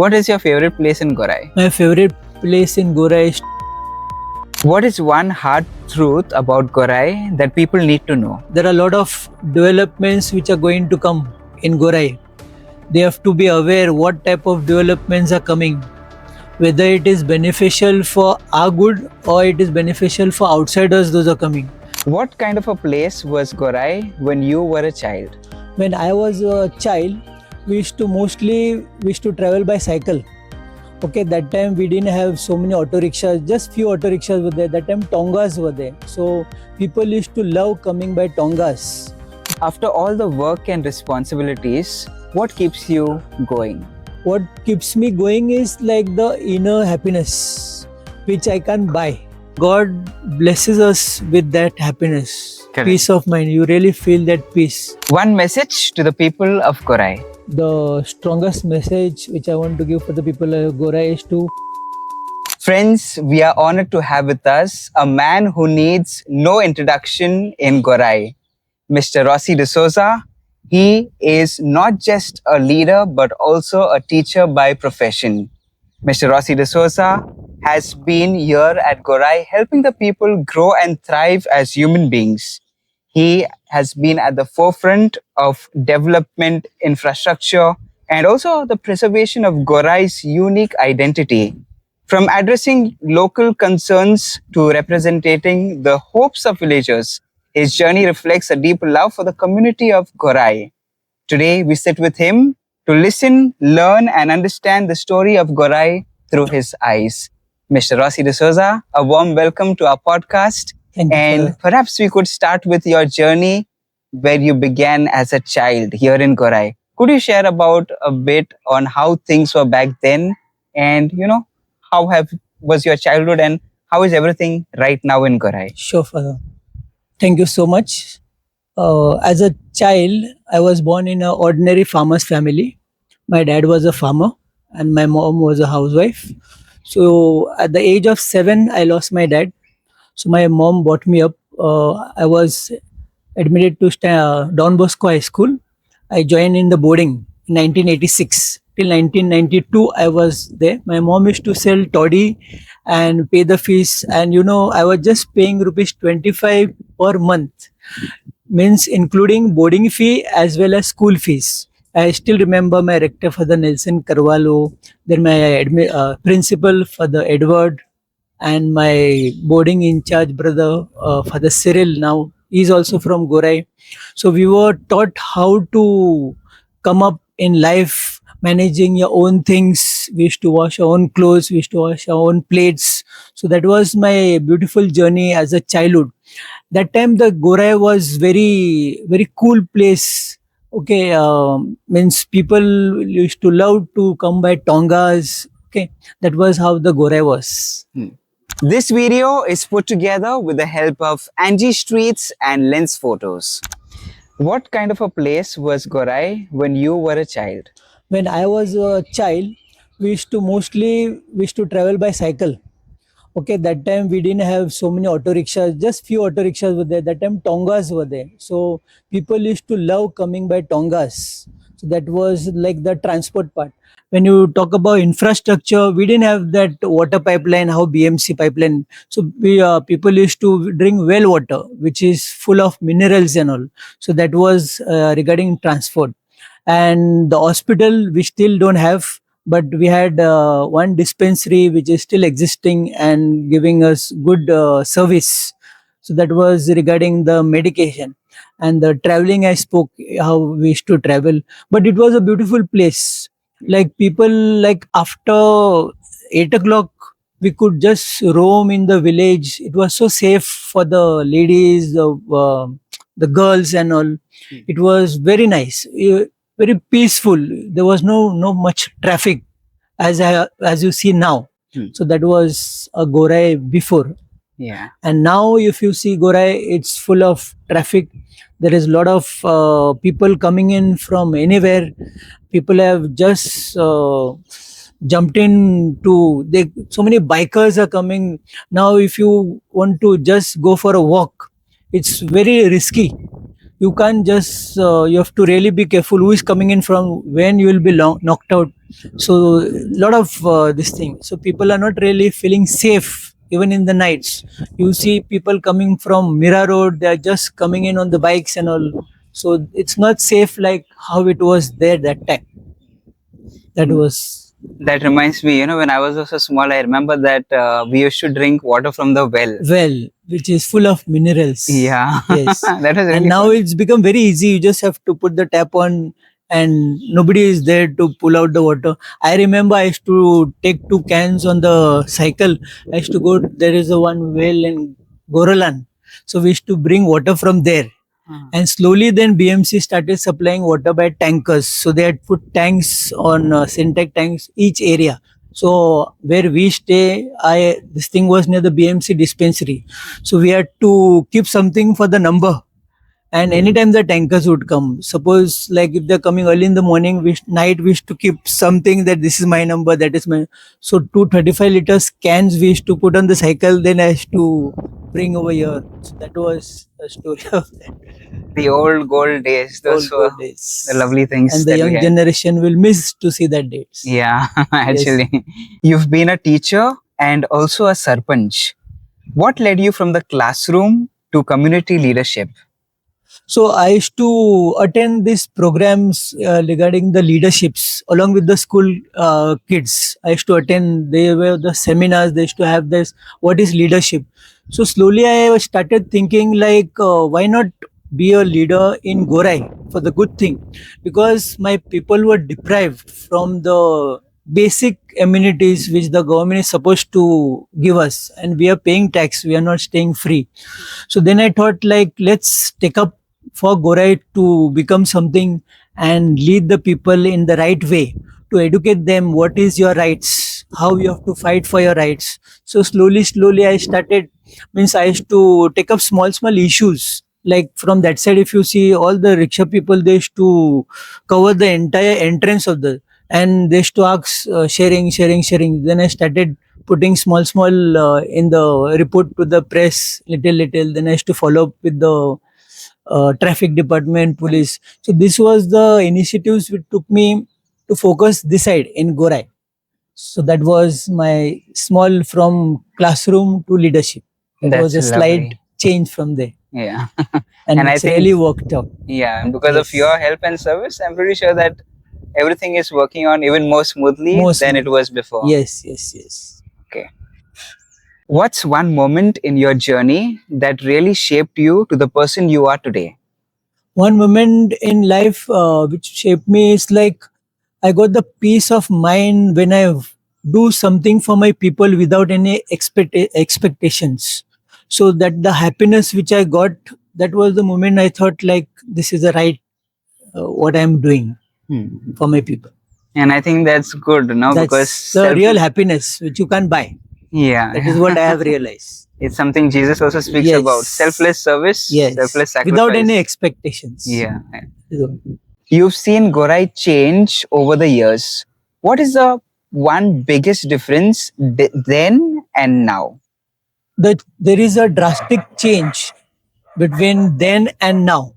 What is your favorite place in Gorai? My favorite place in Gorai is What is one hard truth about Gorai that people need to know? there are a lot of developments which are going to come in Gorai. They have to be aware what type of developments are coming, whether it is beneficial for our good or it is beneficial for outsiders those are coming. What kind of a place was Gorai when you were a child? When I was a child, we used to travel by cycle. Okay, that time we didn't have so many auto rickshaws, just few auto rickshaws were there. That time Tongas were there. So people used to love coming by Tongas. After all the work and responsibilities, what keeps you going? What keeps me going is like the inner happiness, which I can't buy. God blesses us with that happiness, Correct. peace of mind. You really feel that peace. One message to the people of Gorai. The strongest message which I want to give for the people of Gorai is to Friends, we are honored to have with us a man who needs no introduction in Gorai, Mr. Rossi D'Souza. He is not just a leader but also a teacher by profession. Mr. Rossi D'Souza has been here at Gorai helping the people grow and thrive as human beings. He has been at the forefront of development, infrastructure, and also the preservation of Gorai's unique identity. From addressing local concerns to representing the hopes of villagers, his journey reflects a deep love for the community of Gorai. Today, we sit with him to listen, learn, and understand the story of Gorai through his eyes. Mr. Rossi D'Souza, a warm welcome to our podcast. thank you And perhaps we could start with your journey where you began as a child here in Gorai. Could you share about a bit on how things were back then and, how was your childhood and how is everything right now in Gorai? Sure, Father. Thank you so much. As a child, I was born in an ordinary farmer's family. My dad was a farmer and my mom was a housewife. So at the age of 7, I lost my dad. So my mom brought me up. I was admitted to Don Bosco High School. I joined in the boarding in 1986. Till 1992, I was there. My mom used to sell toddy and pay the fees. And I was just paying rupees 25 per month, means including boarding fee as well as school fees. I still remember my rector Father Nelson Carvalho, then my principal Father Edward, and my boarding in charge brother Father Cyril. Now he's also from Gorai. So we were taught how to come up in life, managing your own things. We used to wash our own clothes, we used to wash our own plates. So that was my beautiful journey as a childhood. That time the Gorai was very cool place. Okay, means people used to love to come by Tongas. Okay, that was how the Gorai was. This video is put together with the help of Angie Streets and Lens Photos. What kind of a place was Gorai when you were a child? When I was a child, we used to travel by cycle. Okay, that time we didn't have so many auto rickshaws, just few auto rickshaws were there. That time Tongas were there. So people used to love coming by Tongas. So that was like the transport part. When you talk about infrastructure, we didn't have that water pipeline, how BMC pipeline. So people used to drink well water, which is full of minerals and all. So that was regarding transport. And the hospital we still don't have, but we had one dispensary which is still existing and giving us good service. So that was regarding the medication. And the traveling, I spoke how we used to travel, but it was a beautiful place. Like people, like after 8 o'clock we could just roam in the village. It was so safe for the ladies, the girls and all. It was very nice, very peaceful. There was no much traffic as you see now. So that was a Gorai before. Yeah. And now if you see Gorai, it's full of traffic. There is a lot of people coming in from anywhere. People have just jumped in to they so many bikers are coming now. If you want to just go for a walk, it's very risky. You can't just you have to really be careful who is coming in from when you will be knocked out. So lot of this thing, so people are not really feeling safe even in the nights. You see people coming from Mira Road, they are just coming in on the bikes and all. So it's not safe like how it was there that time. That was That reminds me, when I was also small, I remember that we used to drink water from the well. well, which is full of minerals. Yeah, Yes. that was And really now fun. it's become very easy. You just have to put the tap on and nobody is there to pull out the water. I remember I used to take 2 cans on the cycle. I used to go, there is a one well in Goralan. So we used to bring water from there. And slowly then BMC started supplying water by tankers. So they had put tanks on Syntec tanks each area. So where we stay, I this thing was near the BMC dispensary. So we had to keep something for the number. And anytime the tankers would come, suppose like if they're coming early in the morning, night we used to keep something that this is my number, that is my. So 235 liters cans we used to put on the cycle. Then I used to bring over here. So that was a story of The old gold days, those old were good the days. lovely things And the that we young had. generation will miss to see that dates. Yeah, Yes. actually. You've been a teacher and also a sarpanch. What led you from the classroom to community leadership? So I used to attend these programs regarding the leaderships along with the school kids. I used to attend. They were the seminars. They used to have this. What is leadership? So slowly I started thinking like, why not be a leader in Gorai for the good thing? Because my people were deprived from the basic amenities which the government is supposed to give us, and we are paying tax. We are not staying free. So then I thought like, let's take up for Gorai to become something and lead the people in the right way, to educate them what is your rights, how you have to fight for your rights. So slowly I started, means I used to take up small issues. Like from that side, if you see all the rickshaw people, they used to cover the entire entrance of the, and they used to ask sharing. Then I started putting small in the report to the press, little. Then I used to follow up with the traffic department, police. So this was the initiatives which took me to focus this side in Gorai. So that was my small from classroom to leadership. That was That's a slight lovely. change from there, Yeah. and And I it's think, really worked out. yeah, and because of Yes, your help and service, I'm pretty sure that everything is working on even more smoothly more than it smooth. was before. Yes. Okay. What's one moment in your journey that really shaped you to the person you are today? One moment in life which shaped me is like, I got the peace of mind when I do something for my people without any expectations. So that the happiness which I got, that was the moment I thought like, this is the right what I am doing Hmm. for my people. And I think that's good, because That's the real happiness which you can't buy. That is what I yeah, have realized. it's something Jesus also speaks about: Yes, selfless service, yes, selfless without any sacrifice. expectations. Yeah. You've seen Gorai change over the years. What is the one biggest difference then and now? That there is a drastic change between then and now.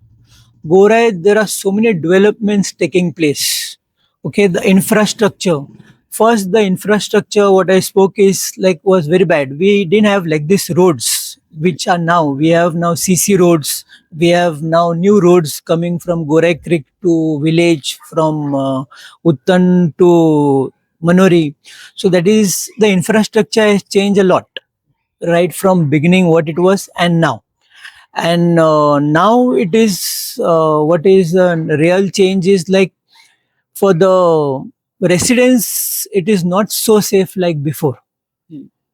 Gorai, there are so many developments taking place. Okay, the infrastructure. First, the infrastructure, what I spoke is like was very bad. We didn't have like these roads, which are now. We have now CC roads. We have now new roads coming from Gorai Creek to village, from Uttan to Manori. So that is, the infrastructure has changed a lot, right from beginning what it was and now. And now it is what is real change is like, for the residents it is not so safe like before,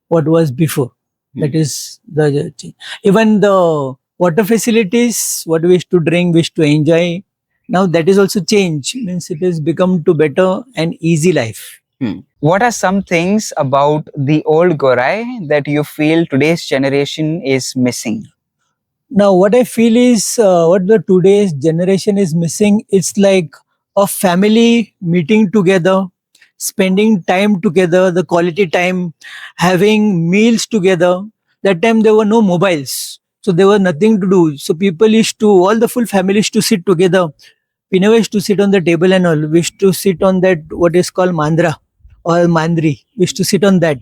what was before. That is the change. Even the water facilities, what we used to drink, we used to enjoy, now that is also change, means it has become to better and easy life. What are some things about the old Gorai that you feel today's generation is missing? Now, what I feel is what the today's generation is missing. It's like a family meeting together, spending time together, the quality time, having meals together. That time there were no mobiles, So there was nothing to do. So people used to, all the full family used to sit together. We never used to sit on the table and all. We used to sit on that, what is called mandra or mandri. We used to sit on that.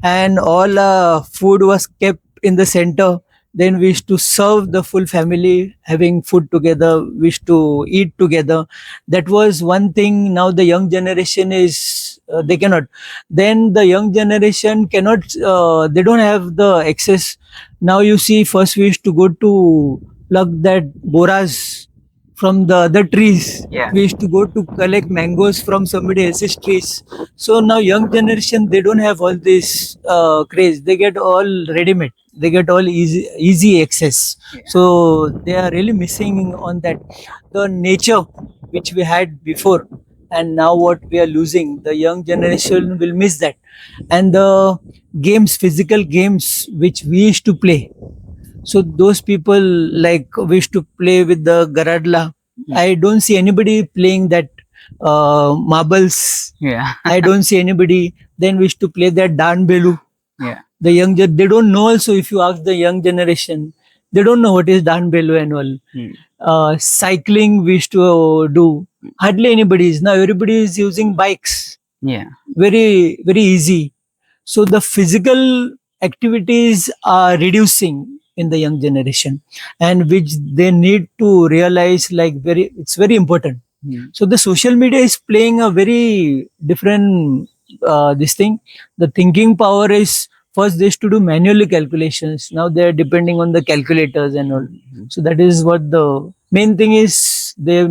And all food was kept in the center. Then we used to serve the full family having food together. We used to eat together. That was one thing. Now the young generation is, they cannot. Then the young generation cannot, they don't have the access. Now you see, first we used to go to pluck that boras from the other trees. Yeah. We used to go to collect mangoes from somebody else's trees. So now young generation, they don't have all this craze. They get all ready made. They get all easy access. Yeah. So they are really missing on that. The nature which we had before and now what we are losing, the young generation will miss that. And the games, physical games which we used to play, so those people, like we used to play with the garadla. I don't see anybody playing that marbles. Yeah. I don't see anybody. Then we used to play that dan belu. Yeah. The they don't know also. If you ask the young generation, they don't know what is dan belu and all. Cycling we used to do. Hardly anybody is now. Everybody is using bikes. Yeah. Very easy. So the physical activities are reducing in the young generation, and which they need to realize, like, it's very important. So the social media is playing a very different this thing. The thinking power is, first they used to do manually calculations. Now they are depending on the calculators and all. So that is what the main thing is. They're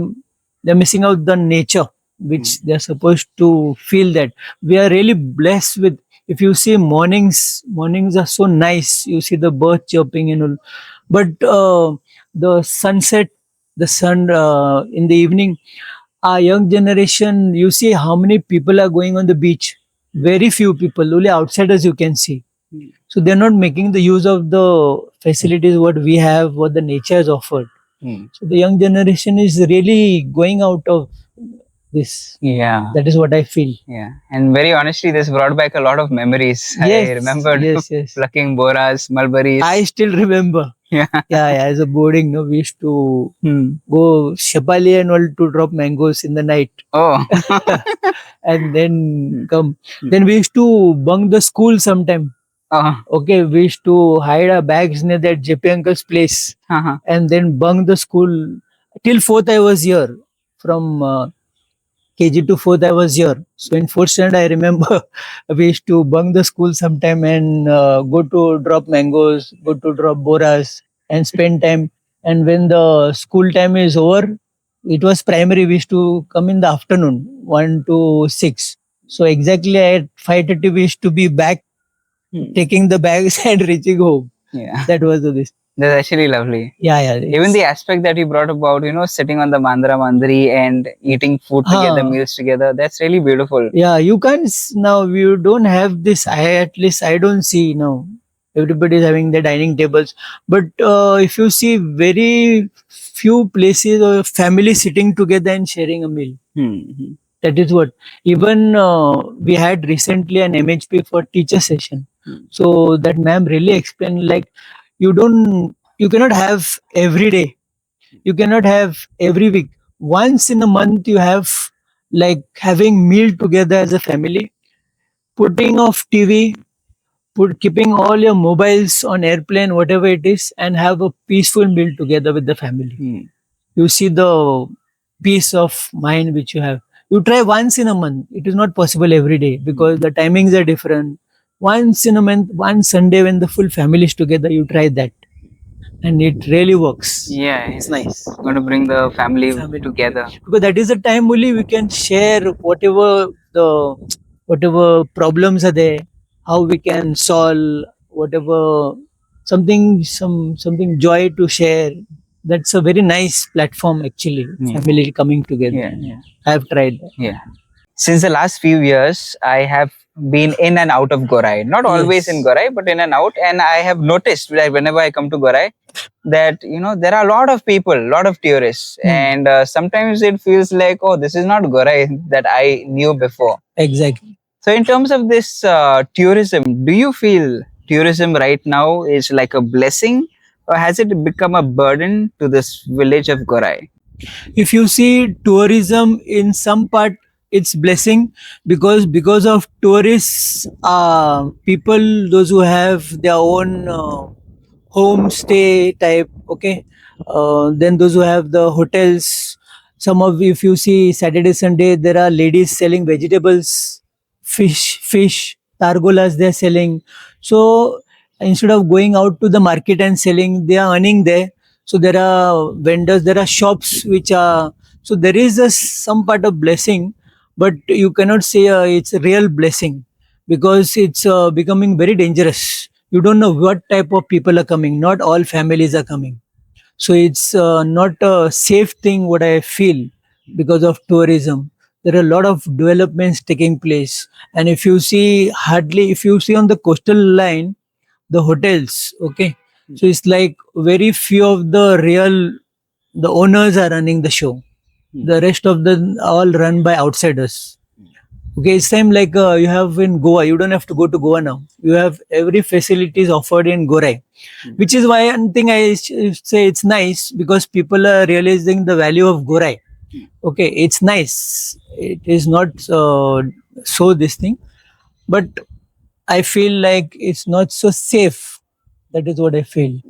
missing out the nature which they're supposed to feel. That we are really blessed with. If you see mornings are so nice. You see the birds chirping and all. But the sunset, the sun in the evening, our young generation, you see how many people are going on the beach. Very few people, only outsiders you can see. So they're not making the use of the facilities what we have, what the nature has offered. So the young generation is really going out of this. Yeah. That is what I feel. Yeah. And very honestly, this brought back a lot of memories. Yes, I remembered yes. plucking boras, mulberries. I still remember. Yeah. Yeah, as a boarding, no, we used to go Shapali and all to drop mangoes in the night. Oh. And then come. Then we used to bunk the school sometime. Okay, we used to hide our bags near that JP uncle's place. And then bunk the school. Till 4th I was here. From KG to 4th I was here. So in 4th standard I remember we used to bunk the school sometime and go to drop mangoes, go to drop boras and spend time. And when the school time is over, it was primary, we used to come in the afternoon, 1 to 6. So exactly at 5:30 we used to be back taking the bags and reaching home. Yeah. That was this. That's actually lovely. Yeah. Even the aspect that you brought about, sitting on the mandra mandri and eating food together, meals together, that's really beautiful. Yeah, you can't now. You don't have this. At least I don't see now. Everybody is having their dining tables, but if you see very few places or family sitting together and sharing a meal. That is what. Even we had recently an MHP for teacher session. So that ma'am really explained, like, you cannot have every day. You cannot have every week. Once in a month you have, like, having meal together as a family, putting off TV, keeping all your mobiles on airplane, whatever it is, and have a peaceful meal together with the family. You see the peace of mind which you have. You try once in a month. It is not possible every day because the timings are different. Once in a month, one Sunday when the full family is together, you try that. And it really works. Yeah, It's nice. Going to bring the family together. Because that is the time only we can share whatever problems are there, how we can solve whatever something joy to share. That's a very nice platform actually. Family coming together. Yeah. I have tried that. Yeah. Since the last few years, I have been in and out of Gorai. Not always in Gorai, but in and out. And I have noticed that whenever I come to Gorai, that there are a lot of people, a lot of tourists, and sometimes it feels like, oh, this is not Gorai that I knew before. Exactly. So in terms of this tourism, do you feel tourism right now is like a blessing, or has it become a burden to this village of Gorai? If you see tourism in some part, it's blessing, because of tourists, people, those who have their own homestay type, okay, then those who have the hotels, some of, if you see Saturday Sunday, there are ladies selling vegetables, fish targolas they're selling. So instead of going out to the market and selling, they are earning there. So there are vendors, there are shops which are, so there is a some part of blessing, but you cannot say it's a real blessing, because it's becoming very dangerous. You don't know what type of people are coming, not all families are coming. So it's not a safe thing, what I feel, because of tourism. There are a lot of developments taking place. And if you see, hardly, if you see on the coastal line, the hotels, okay, so it's like very few of the real, the owners are running the show. The rest of them all run by outsiders. Okay, it's same like you have in Goa. You don't have to go to Goa now. You have every facility is offered in Gorai, which is why one thing say it's nice, because people are realizing the value of Gorai. Okay, it's nice. It is not so this thing, but I feel like it's not so safe. That is what I feel.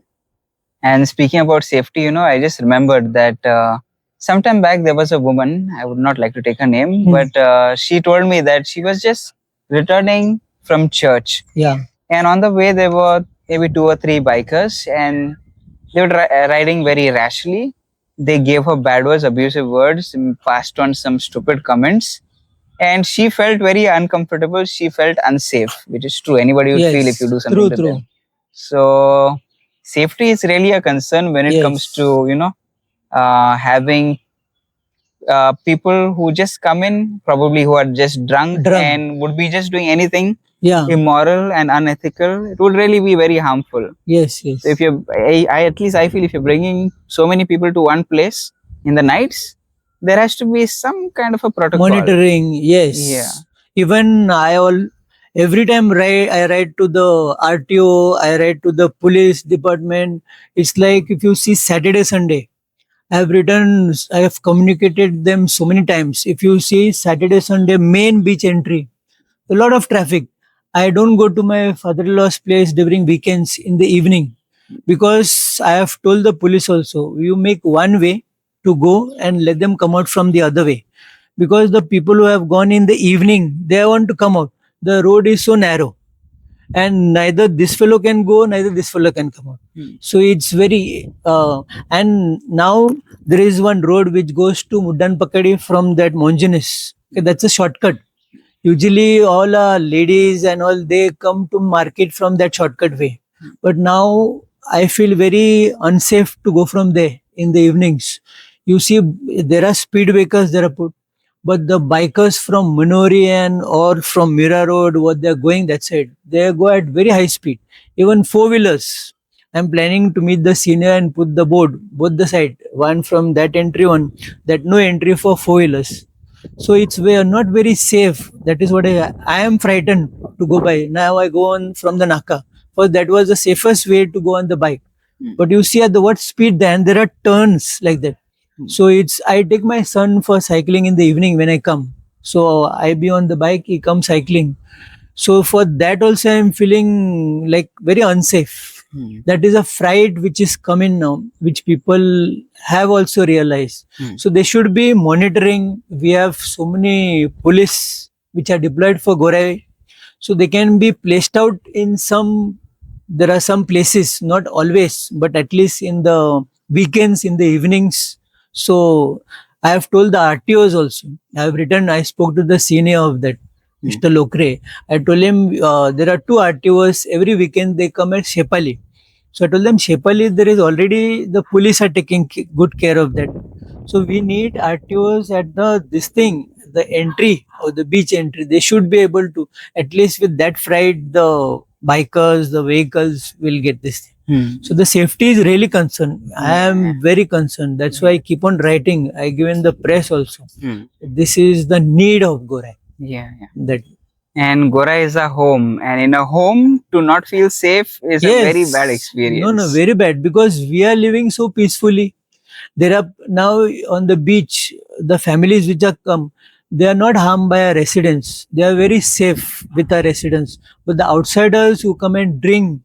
And speaking about safety, I just remembered that sometime back there was a woman, I would not like to take her name, but she told me that she was just returning from church. Yeah. And on the way, there were maybe two or three bikers, and they were riding very rashly. They gave her bad words, abusive words, and passed on some stupid comments. And she felt very uncomfortable. She felt unsafe, which is true. Anybody would feel if you do something to them. So safety is really a concern when it comes to having people who just come in, probably who are just drunk and would be just doing anything immoral and unethical. It would really be very harmful. Yes. So if you're, at least I feel, if you're bringing so many people to one place in the nights, there has to be some kind of a protocol. Monitoring, yes. Yeah. Even every time I write to the RTO, I write to the police department. It's like, if you see Saturday, Sunday, I have communicated them so many times. If you see Saturday, Sunday, main beach entry, a lot of traffic. I don't go to my father-in-law's place during weekends in the evening, because I have told the police also, you make one way to go and let them come out from the other way, because the people who have gone in the evening, they want to come out. The road is so narrow, and neither this fellow can go, neither this fellow can come out. So it's very and now there is one road which goes to Muddan Pakadi from that Monjunis. Okay, that's a shortcut. Usually all ladies and all, they come to market from that shortcut way. But now I feel very unsafe to go from there in the evenings. You see, there are speed breakers that are put, but the bikers from Minori and or from Mira Road, what they're going that side, they go at very high speed. Even four-wheelers. I'm planning to meet the senior and put the board, both the side, one from that entry, one that no entry for four-wheelers. So it's not very safe. That is what I am frightened to go by. Now I go on from the Naka. First, that was the safest way to go on the bike. But you see at the what speed then, there are turns like that. So I take my son for cycling in the evening when I come. So I be on the bike, he comes cycling. So for that also I'm feeling like very unsafe. That is a fright which is coming now, which people have also realized. So they should be monitoring. We have so many police which are deployed for Gorai. So they can be placed out in some, there are some places, not always, but at least in the weekends, in the evenings. So I have told the RTOs also. I spoke to the senior of that, Mr. Lokre. I told him there are two RTOs every weekend, they come at Shepali. So I told them, Shepali, there is already, the police are taking good care of that. So we need RTOs at the entry or the beach entry. They should be able to, at least with that fright, the bikers, the vehicles will get this thing. So the safety is really concerned. I am very concerned. That's why I keep on writing. I give in the press also. This is the need of Gorai. Yeah. That. And Gorai is a home, and in a home, to not feel safe is a very bad Yes, no, experience. very bad because we are living so peacefully. There are now on the beach, the families which are come, they are not harmed by our residents. They are very safe with our residents. But the outsiders who come and drink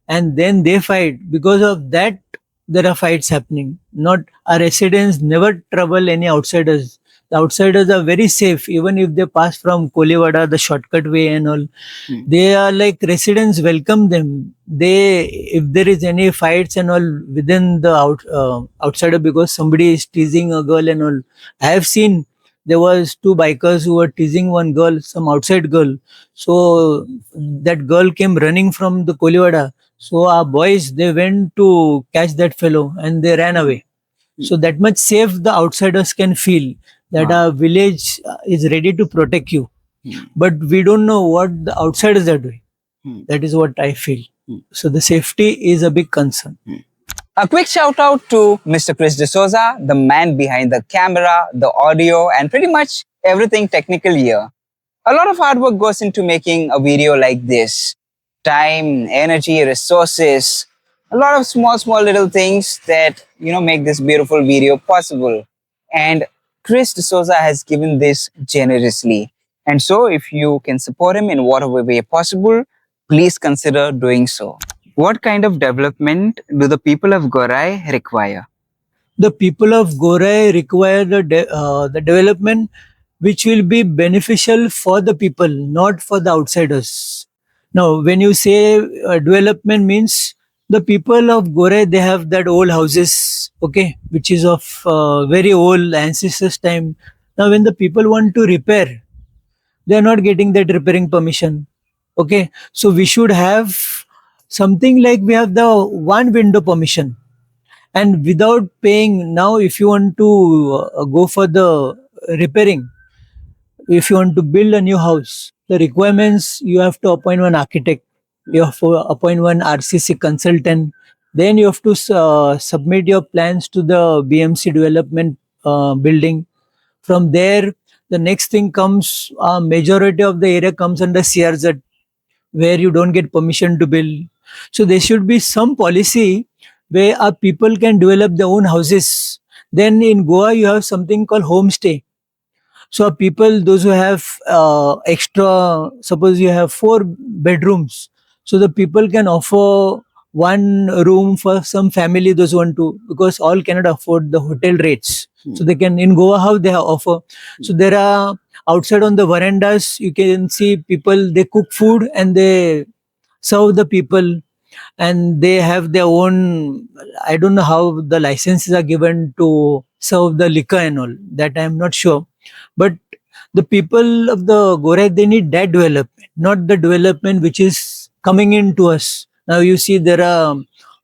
and then they fight, because of that, there are fights happening. Not our residents never trouble any outsiders. The outsiders are very safe, even if they pass from Kolivada, the shortcut way and all. Hmm. They are like residents welcome them. They, if there is any fights and all within the outsider because somebody is teasing a girl and all. I have seen there was two bikers who were teasing one girl, some outside girl. So that girl came running from the Kolivada. So our boys they went to catch that fellow and they ran away. So that much safe the outsiders can feel that Wow. our village is ready to protect you. Hmm. But we don't know what the outsiders are doing. Hmm. That is what I feel. Hmm. So the safety is a big concern. A quick shout out to Mr. Chris D'Souza, the man behind the camera, the audio, and pretty much everything technical here. A lot of hard work goes into making a video like this. Time, energy, resources, a lot of small little things that, make this beautiful video possible. And Chris D'Souza has given this generously. And so if you can support him in whatever way possible, please consider doing so. What kind of development do the people of Gorai require? The people of Gorai require the development which will be beneficial for the people, not for the outsiders. Now, when you say development means the people of Gorai, they have that old houses, okay, which is of very old ancestors time. Now, when the people want to repair, they are not getting that repairing permission. Okay, so we should have something like we have the one window permission, and without paying. Now if you want to go for the repairing, if you want to build a new house, the requirements, you have to appoint one architect, you have to appoint one RCC consultant, then you have to submit your plans to the BMC development building. From there, the next thing comes, majority of the area comes under CRZ, where you don't get permission to build. So there should be some policy where our people can develop their own houses. Then in Goa, you have something called homestay. So our people, those who have extra, suppose you have 4 bedrooms, so the people can offer one room for some family, those who want to, because all cannot afford the hotel rates. So they can, in Goa, how they offer. So there are outside on the verandas, you can see people, they cook food and they serve the people, and they have their own. I don't know how the licenses are given to serve the liquor and all that, I'm not sure. But the people of the Gorai, they need that development, not the development which is coming into us. Now you see there are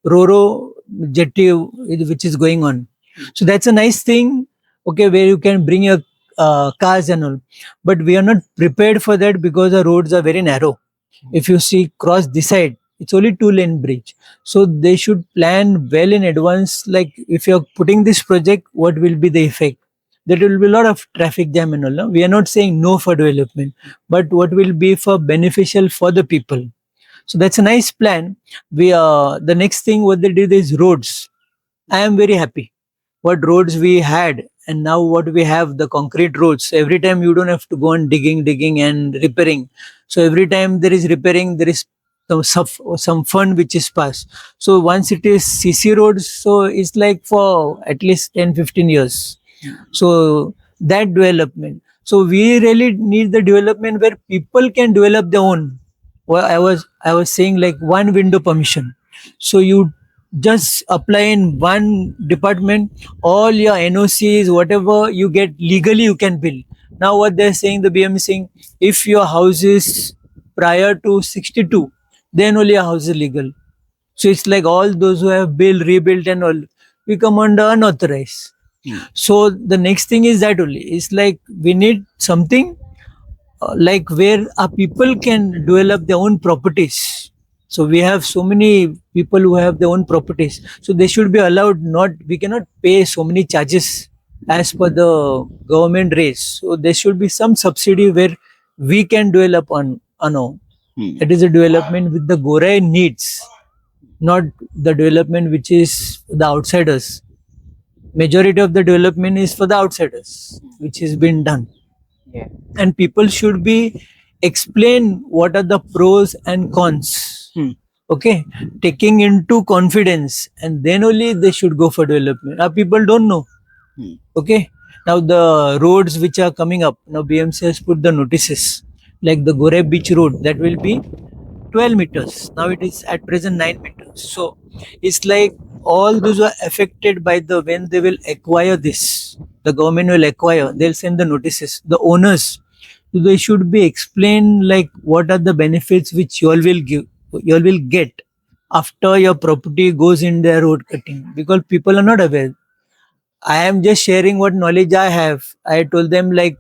Roro jetty which is going on. So that's a nice thing, okay, where you can bring your cars and all. But we are not prepared for that because the roads are very narrow. If you see cross this side, it's only 2 lane bridge. So they should plan well in advance. Like if you're putting this project, what will be the effect? There will be a lot of traffic jam and all. No? We are not saying no for development, but what will be for beneficial for the people. So that's a nice plan. We the next thing what they did is roads. I am very happy what roads we had, and now what we have, the concrete roads. Every time you don't have to go on digging and repairing. So every time there is repairing, there is some fund which is passed. So once it is CC roads, so it's like for at least 10-15 years. So that development, so we really need the development where people can develop their own. Well, I was saying like one window permission. So you just apply in one department, all your NOCs, whatever you get legally, you can build. Now what they're saying, the BM is saying, if your house is prior to 62, then only your house is legal. So it's like all those who have built, rebuilt, and all, we come under unauthorized. So the next thing is that only. It's like we need something like where our people can develop their own properties. So we have so many people who have their own properties. So they should be allowed. Not, we cannot pay so many charges as per the government rates. So there should be some subsidy where we can develop on Ano. It is a development with the Gorai needs, not the development which is the outsiders. Majority of the development is for the outsiders, which has been done. Yeah. And people should be explain what are the pros and cons. Okay, taking into confidence, and then only they should go for development. Now people don't know. Okay, now the roads which are coming up now, BMC has put the notices like the Gore Beach Road that will be 12 meters. Now it is at present 9 meters. So it's like all those are affected by the when they will acquire this. The government will acquire, they'll send the notices. The owners, they should be explained like what are the benefits which you all will give, you all will get after your property goes in their road cutting, because people are not aware. I am just sharing what knowledge I have. I told them like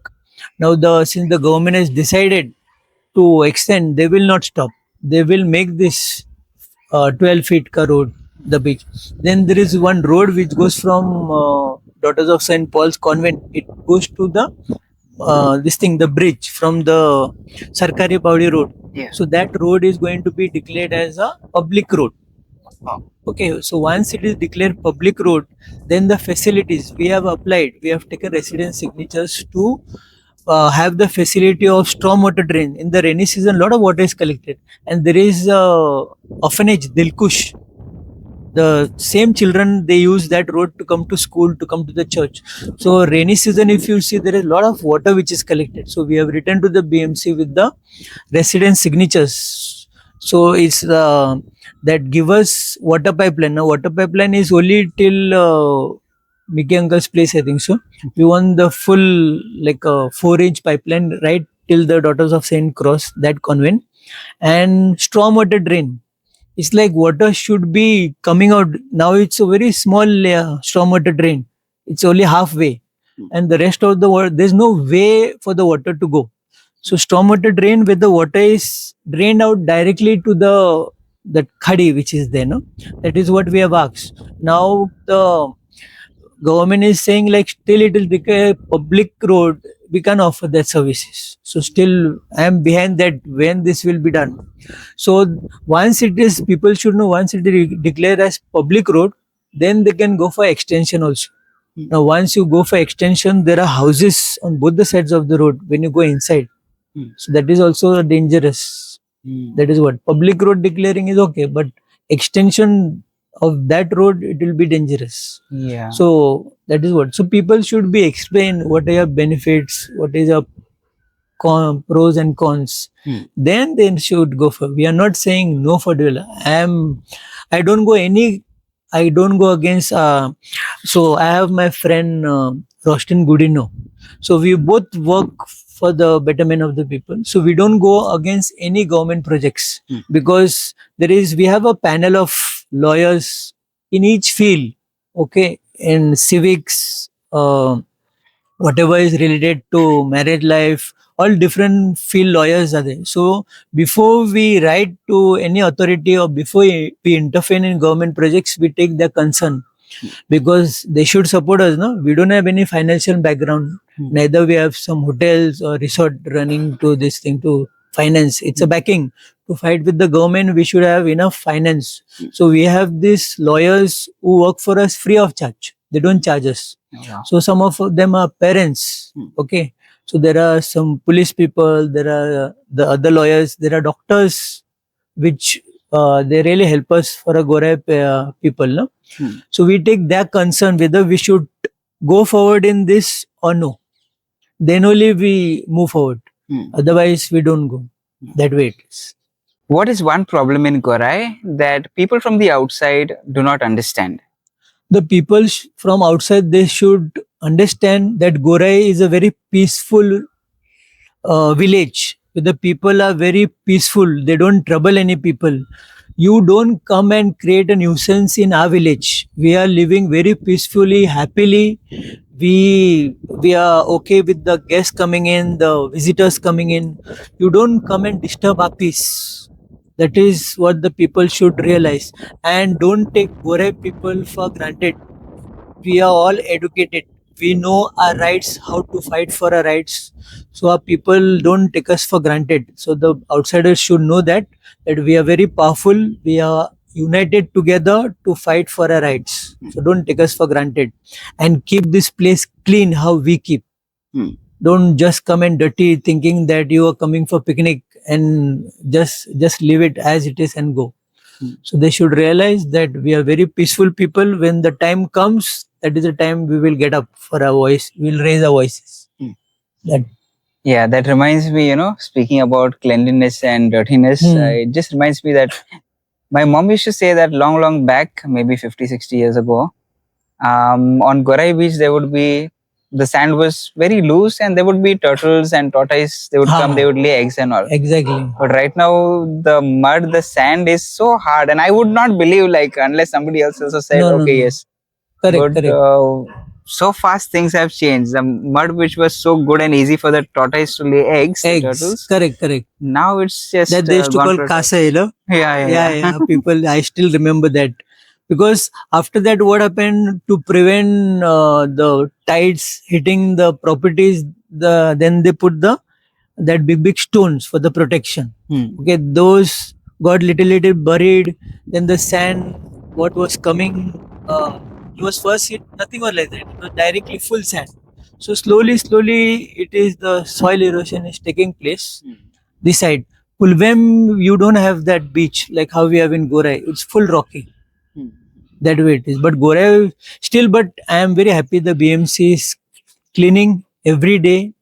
now the since the government has decided to extend, they will not stop. They will make this 12 feet ka road, the beach. Then there is one road which goes from Daughters of St. Paul's Convent. It goes to the this thing, the bridge from the Sarkari Paudi Road. Yeah. So that road is going to be declared as a public road. Oh. Okay, so once it is declared public road, then the facilities we have applied, we have taken resident signatures to have the facility of storm water drain. In the rainy season, a lot of water is collected, and there is orphanage Dilkush. The same children, they use that road to come to school, to come to the church. So rainy season, if you see, there is a lot of water which is collected. So we have written to the BMC with the resident signatures. So it's that give us water pipeline. Now water pipeline is only till Mickey Uncle's place, I think so. We want the full like a 4-inch pipeline right till the Daughters of Saint Cross, that convent, and stormwater drain. It's like water should be coming out. Now it's a very small stormwater drain. It's only halfway, and the rest of the water, there's no way for the water to go. So stormwater drain, where the water is drained out directly to the khadi which is there. No, that is what we have asked. Now the government is saying like still it will become a public road, we can offer that services. So still I am behind that when this will be done. So once it is, people should know, once it is declared as public road, then they can go for extension also. Now once you go for extension, there are houses on both the sides of the road when you go inside. So that is also dangerous. That is what public road declaring is okay, but extension of that road, it will be dangerous. Yeah. So that is what. So people should be explained what are your benefits, what is your pros and cons. Then they should go for. We are not saying no for development. I don't go any. I don't go against. So I have my friend Rostin Gudino. So we both work for the betterment of the people. So we don't go against any government projects, because we have a panel of lawyers in each field. Okay, in civics, whatever is related to marriage life, all different field lawyers are there. So before we write to any authority or before we intervene in government projects, we take their concern, because they should support us. No, we don't have any financial background. Neither we have some hotels or resort running to this thing to finance. It's a backing to fight with the government. We should have enough finance. So we have these lawyers who work for us free of charge. They don't charge us. Yeah. So some of them are parents. Okay. So there are some police people, there are the other lawyers, there are doctors, which they really help us for a Gorai people. No? So we take their concern whether we should go forward in this or no. Then only we move forward. Otherwise, we don't go. That way it is. What is one problem in Gorai that people from the outside do not understand? The people from outside, they should understand that Gorai is a very peaceful village. The people are very peaceful. They don't trouble any people. You don't come and create a nuisance in our village. We are living very peacefully, happily. We are okay with the guests coming in, the visitors coming in. You don't come and disturb our peace. That is what the people should realize. And don't take Gorai people for granted. We are all educated. we know our rights, how to fight for our rights. So our people don't take us for granted. So the outsiders should know that we are very powerful. We are united together to fight for our rights. So don't take us for granted, and keep this place clean. How we keep. Don't just come and dirty, thinking that you are coming for picnic, and just leave it as it is and go. So they should realize that we are very peaceful people. When the time comes, that is the time we will get up for our voice. We will raise our voices. That Yeah, that reminds me, speaking about cleanliness and dirtiness, it just reminds me that my mom used to say that long, long back, maybe 50, 60 years ago, on Gorai beach, there would be, the sand was very loose and there would be turtles and tortoise. They would come, they would lay eggs and all. exactly. But right now, the mud, the sand is so hard. And I would not believe, like, unless somebody else also said, No, no, okay, no. yes. Correct, But correct. so fast things have changed. The mud, which was so good and easy for the tortoise to lay eggs, the Eggs. turtles, Correct, correct. now it's just That they used to gone call for a toss. kasa, you know? Yeah, Yeah, yeah. People, I still remember that. Because after that, what happened to prevent the tides hitting the properties? Then they put that big stones for the protection. Okay, those got little buried. Then the sand, what was coming, it was first hit, nothing was like that. It was directly full sand. So slowly, it is the soil erosion is taking place. This side, Pulvem, you don't have that beach like how we have in Gorai. It's full rocky. That way it is. But Gorai still, but I am very happy the BMC is cleaning every day.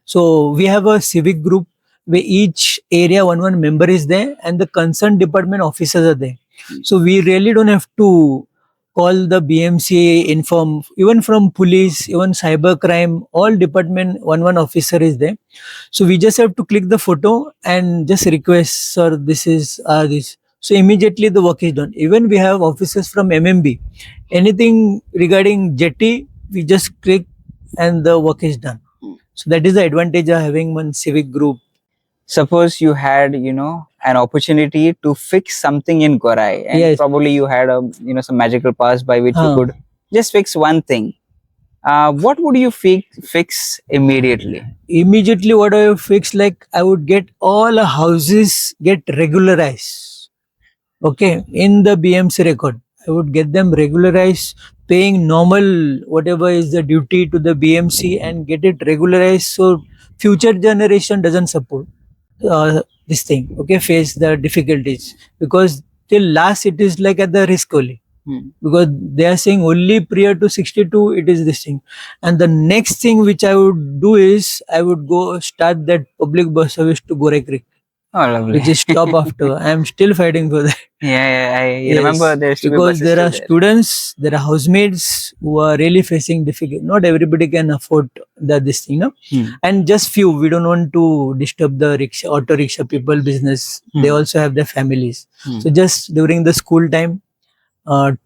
So we have a civic group where each area one member is there and the concerned department officers are there. So we really don't have to call the BMC, inform even from police, even cyber crime, all department one officer is there. So we just have to click the photo and just request, sir, this is this. So immediately the work is done. Even we have officers from MMB. Anything regarding jetty, we just click and the work is done. So that is the advantage of having one civic group. Suppose you had, an opportunity to fix something in Gorai, and Yes. probably you had some magical powers by which you Huh. could just fix one thing. What would you fix immediately? Immediately, what I would fix, like I would get all the houses get regularized. Okay, in the BMC record, I would get them regularized, paying normal whatever is the duty to the BMC and get it regularized so future generation doesn't support this thing. Okay, face the difficulties because till last it is like at the risk only. Because they are saying only prior to 62 it is this thing. And the next thing which I would do is I would go start that public bus service to Gorai Creek, Oh, lovely. which is stop after. I am still fighting for that. Yeah, I Yes, remember there used to be because buses there still are there. students, there are housemates who are really facing difficult. Not everybody can afford this thing, no? And just few. We don't want to disturb the auto rickshaw people business. They also have their families. So just during the school time,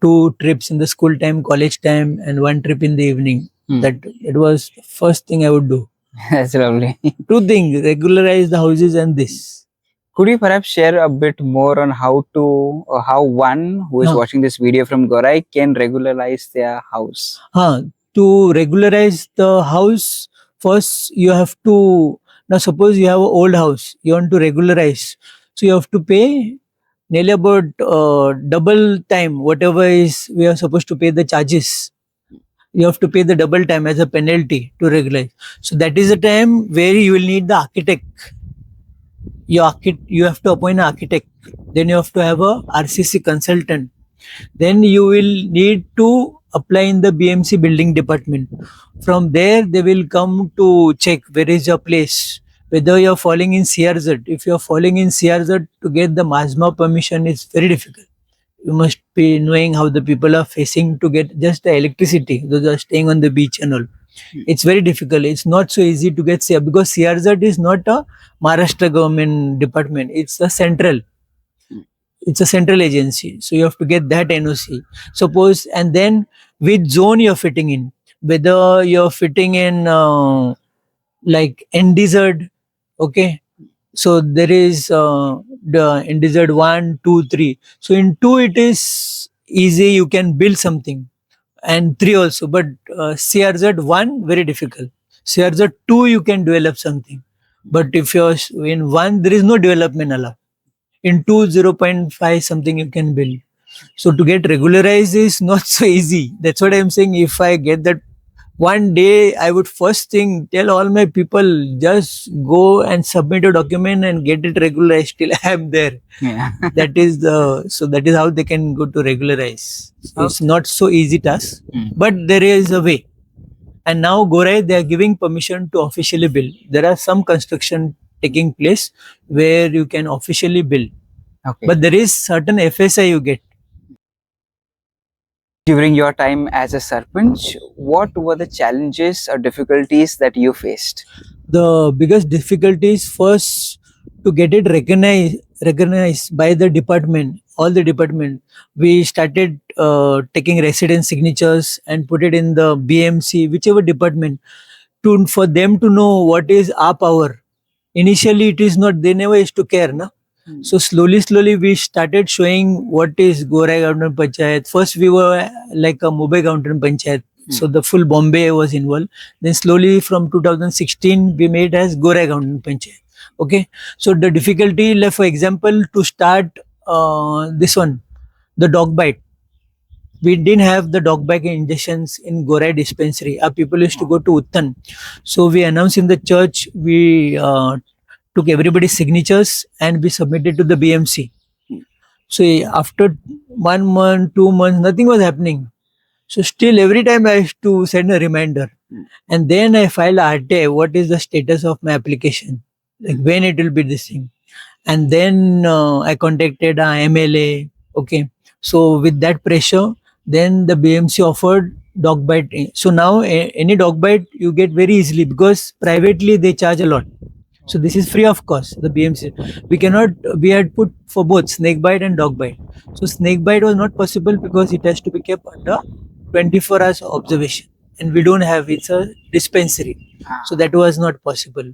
2 trips in the school time, college time, and 1 trip in the evening. That it was first thing I would do. That's lovely. 2 things: regularize the houses and this. Could you perhaps share a bit more on how one who is Huh. watching this video from Gorai can regularize their house? To regularize the house, first you have to, now suppose you have an old house, you want to regularize, so you have to pay nearly about double time whatever is we are supposed to pay the charges. You have to pay the double time as a penalty to regularize. So that is the time where you will need the architect. You have to appoint an architect. Then you have to have a RCC consultant. Then you will need to apply in the BMC building department. From there, they will come to check where is your place, whether you are falling in CRZ. If you are falling in CRZ, to get the MASMA permission is very difficult. You must be knowing how the people are facing to get just the electricity. Those are staying on the beach and all. It's very difficult. It's not so easy to get CRZ because CRZ is not a Maharashtra government department. It's a central. It's a central agency, so you have to get that NOC. Suppose, and then which zone you're fitting in, whether you're fitting in like NDZ, okay. So there is the NDZ 1, 2, 3. So in 2 it is easy. You can build something. and 3 also. But CRZ 1 very difficult. CRZ 2 you can develop something, but if you're in 1 there is no development allowed. In 2 0.5 something you can build. So to get regularized is not so easy. That's what I'm saying. If I get that one day, I would first thing tell all my people just go and submit a document and get it regularized till I am there. Yeah. That is the so that is how they can go to regularize. It's not so easy task, but there is a way. And now Gorai, they are giving permission to officially build. There are some construction taking place where you can officially build, Okay. but there is certain FSI you get. During your time as a Sarpanch, what were the challenges or difficulties that you faced? The biggest difficulty is first to get it recognized by the department, all the department. We started taking resident signatures and put it in the BMC, whichever department, to for them to know what is our power. Initially it is not, they never used to care, na. So slowly we started showing what is Gorai Government Panchayat. First we were like a Mumbai Government Panchayat. So the full Bombay was involved. Then slowly from 2016 we made as Gorai Government Panchayat. Okay. So the difficulty, like for example, to start this one, the dog bite. We didn't have the dog bite injections in Gorai dispensary. Our people used to go to Uttan. So we announced in the church, we took everybody's signatures and we submitted to the BMC. So after 1 month, 2 months, nothing was happening. So still every time I used to send a reminder. And then I filed RTA, what is the status of my application? Like when it will be this thing. And then I contacted MLA. Okay. So with that pressure, then the BMC offered dog bite. So now any dog bite you get very easily because privately they charge a lot. So this is free of cost, the BMC. We cannot, we had put for both snake bite and dog bite. So snake bite was not possible because it has to be kept under 24 hours observation. And we don't have, it's a dispensary. So that was not possible.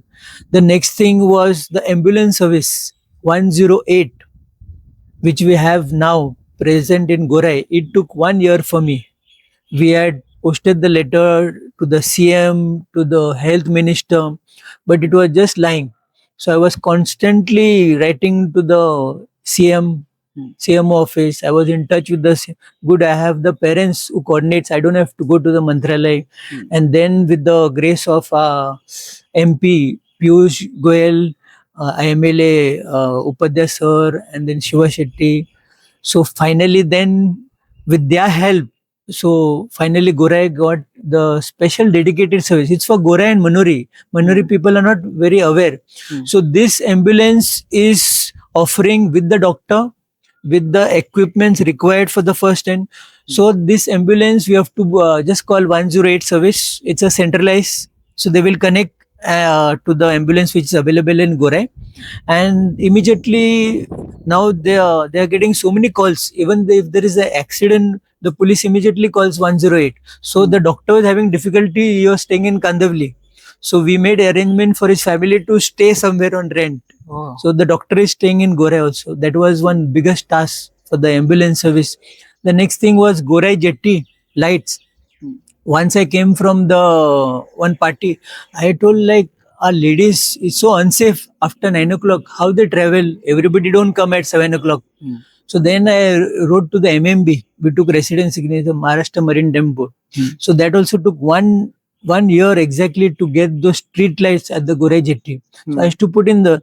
The next thing was the ambulance service 108, which we have now present in Gorai. It took 1 year for me. We had posted the letter to the CM, to the health minister, but it was just lying. So I was constantly writing to the CM office. I was in touch with the good. I have the parents who coordinates. I don't have to go to the Mantralay. And then with the grace of MP Piyush Goyal, IMLA Upadhyay sir, and then Shiva Shetty. So finally, then with their help, so finally Gorai got the special dedicated service. It's for Gorai and Manuri. Manuri people are not very aware. So this ambulance is offering with the doctor, with the equipments required for the first end. So this ambulance we have to just call 108 service. It's a centralized. So they will connect to the ambulance which is available in Gorai, and immediately now they are getting so many calls. Even if there is an accident, the police immediately calls 108. So the doctor is having difficulty. He was staying in Kandavli. So we made arrangement for his family to stay somewhere on rent. Oh. So the doctor is staying in Gorai also. That was one biggest task for the ambulance service. The next thing was Gorai Jetty lights. Once I came from the one party, I told like our ladies is so unsafe after 9 o'clock. How they travel? Everybody don't come at 7 o'clock. So then I wrote to the MMB. We took residence signature Maharashtra Marine Depot. So that also took one year exactly to get those street lights at the Gorai Jetty. So I used to put in the.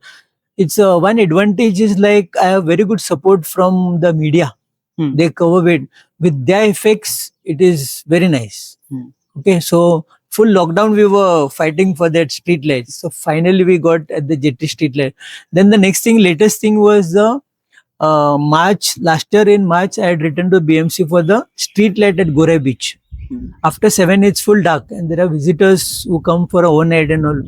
It's one advantage is like I have very good support from the media. They cover it with their effects. It is very nice. Okay, so full lockdown we were fighting for that street lights. So finally we got at the jetty street light. Then the next thing, latest thing was the March. Last year in March, I had written to BMC for the street light at Gorai Beach. After 7, it's full dark, and there are visitors who come for a overnight and all.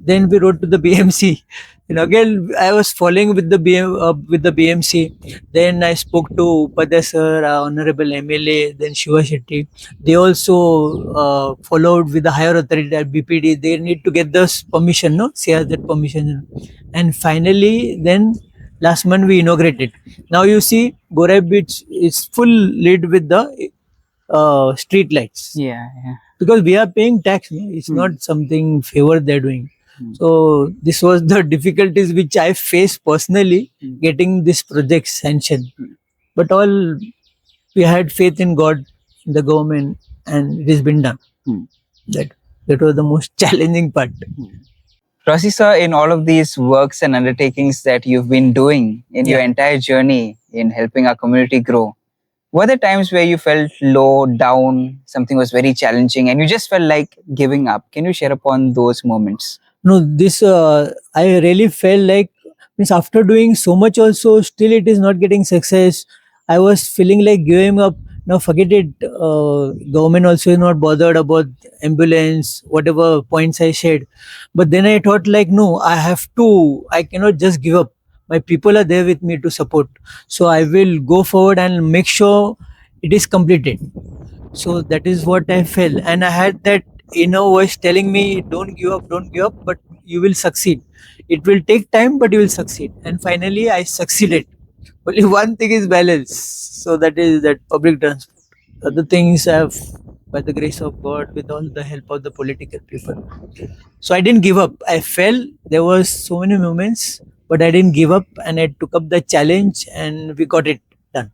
Then we wrote to the BMC. Again, I was following with the BMC. Then I spoke to Upadhyay sir, Honorable MLA, then Shiva Shetty. They also followed with the higher authority at BPD. They need to get this permission, no? CRZ permission. And finally, then last month we inaugurated. Now you see, Gorai Beach is full lit with the street lights. Yeah, yeah. Because we are paying tax, no? It's not something favor they're doing. So this was the difficulties which I faced personally getting this project sanctioned. But all we had faith in God, in the government, and it has been done. That that was the most challenging part. Rossi sir, in all of these works and undertakings that you've been doing in your Yeah. entire journey in helping our community grow, were there times where you felt low, down, something was very challenging, and you just felt like giving up? Can you share upon those moments? No, this I really felt like, means after doing so much also still it is not getting success. I was feeling like giving up. Now forget it. Government also is not bothered about ambulance, whatever points I shared. But then I thought like, no, I have to. I cannot just give up. My people are there with me to support. So I will go forward and make sure it is completed. So that is what I felt, and I had that inner voice telling me, don't give up, but you will succeed. It will take time, but you will succeed." And finally I succeeded. Only one thing is balance. So that is that public transport. Other things have, by the grace of God, with all the help of the political people. So I didn't give up. I fell. There was so many moments, but I didn't give up, and I took up the challenge, and we got it done.